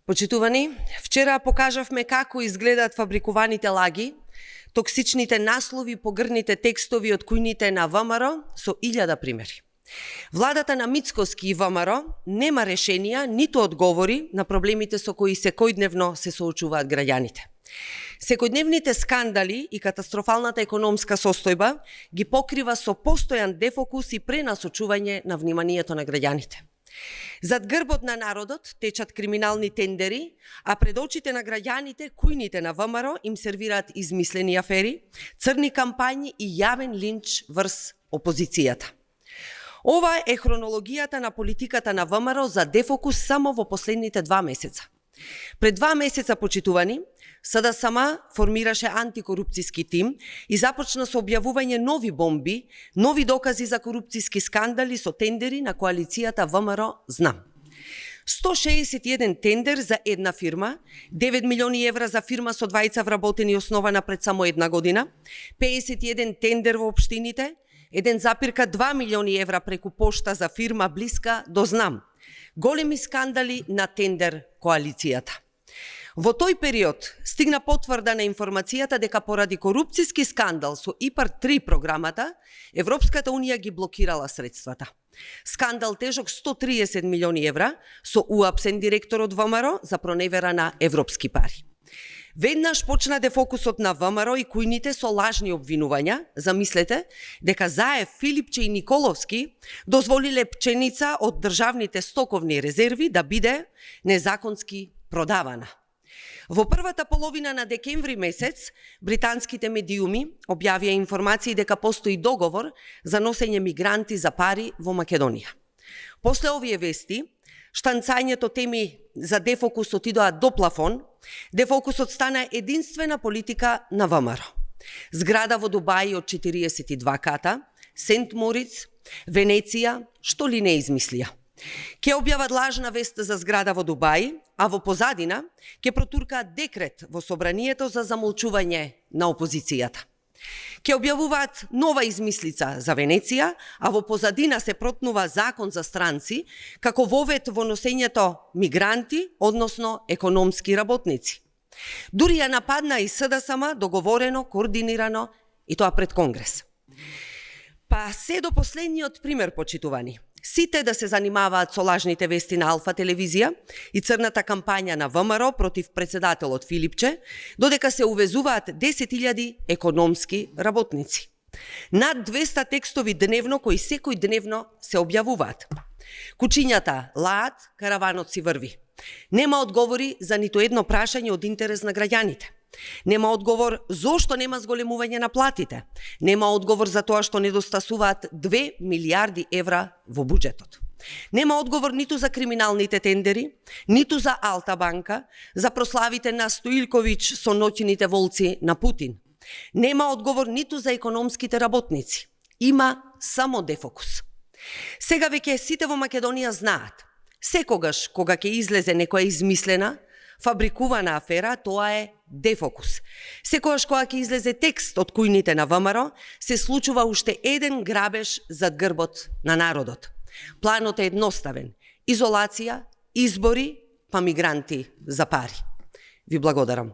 Почитувани, вчера покажавме како изгледаат фабрикуваните лаги, токсичните наслови, погрните текстови од кујните на ВМРО со 1000 примери. Владата на Мицкоски и ВМРО нема решенија ниту одговори на проблемите со кои секојдневно се соочуваат граѓаните. Секојдневните скандали и катастрофалната економска состојба ги покрива со постојан дефокус и пренасочување на вниманието на граѓаните. Зад грбот на народот течат криминални тендери, а пред очите на граѓаните, кујните на ВМРО им сервираат измислени афери, црни кампањи и јавен линч врз опозицијата. Ова е хронологијата на политиката на ВМРО за дефокус само во последните 2 месеца. Пред 2 месеца, почитувани, СДСМ формираше антикорупцијски тим и започна со објавување нови бомби, нови докази за корупцијски скандали со тендери на коалицијата ВМРО-ЗНАМ. 161 тендер за една фирма, 9 милиони евра за фирма со 2 вработени основана пред само една година, 51 тендер во општините, 1,2 милиони евра преку пошта за фирма блиска до ЗНАМ. Големи скандали на тендер коалицијата. Во тој период стигна потврда на информацијата дека поради корупцијски скандал со ИПАР-3 програмата, Европската Унија ги блокирала средствата. Скандал тежок 130 милиони евра со уапсен директор од ВМРО за проневера на европски пари. Веднаш почна дефокусот на ВМРО и кујните со лажни обвинувања, замислете, дека Заев, Филипче и Николовски дозволиле пченица од државните стоковни резерви да биде незаконски продавана. Во првата половина на декември месец, британските медиуми објавија информации дека постои договор за носење мигранти за пари во Македонија. После овие вести, штанцањето теми за дефокус отидоа до плафон, дефокусот стана единствена политика на ВМРО. Зграда во Дубај од 42 ката, Сент Мориц, Венеција, што ли не измислија. Ке објават лажна вест за зграда во Дубај, а во позадина ке протуркаат декрет во собранието за замолчување на опозицијата. Ке објавуваат нова измислица за Венеција, а во позадина се протнува закон за странци, како вовет во носењето мигранти, односно економски работници. Дури ја нападна и СДСМ договорено, координирано и тоа пред Конгрес. Па се до последниот пример, почитувани. Сите да се занимаваат со лажните вести на Алфа телевизија и црната кампања на ВМРО против председателот Филипче, додека се увезуваат 10.000 економски работници. Над 200 текстови дневно кои секој дневно се објавуваат. Кучињата лаат, караванот си врви. Нема одговори за ниту едно прашање од интерес на граѓаните. Нема одговор зошто нема зголемување на платите. Нема одговор за тоа што недостасуваат 2 милиарди евра во буџетот. Нема одговор ниту за криминалните тендери, ниту за Алта банка, за прославите на Стоилковиќ со ноќните волци на Путин. Нема одговор ниту за економските работници. Има само дефокус. Сега веќе сите во Македонија знаат. Секогаш кога ќе излезе некоја измислена, фабрикувана афера, тоа е дефокус. Секогаш кога ќе излезе текст од кујните на ВМРО, се случува уште еден грабеж зад грбот на народот. Планот е едноставен. Изолација, избори, па мигранти за пари. Ви благодарам.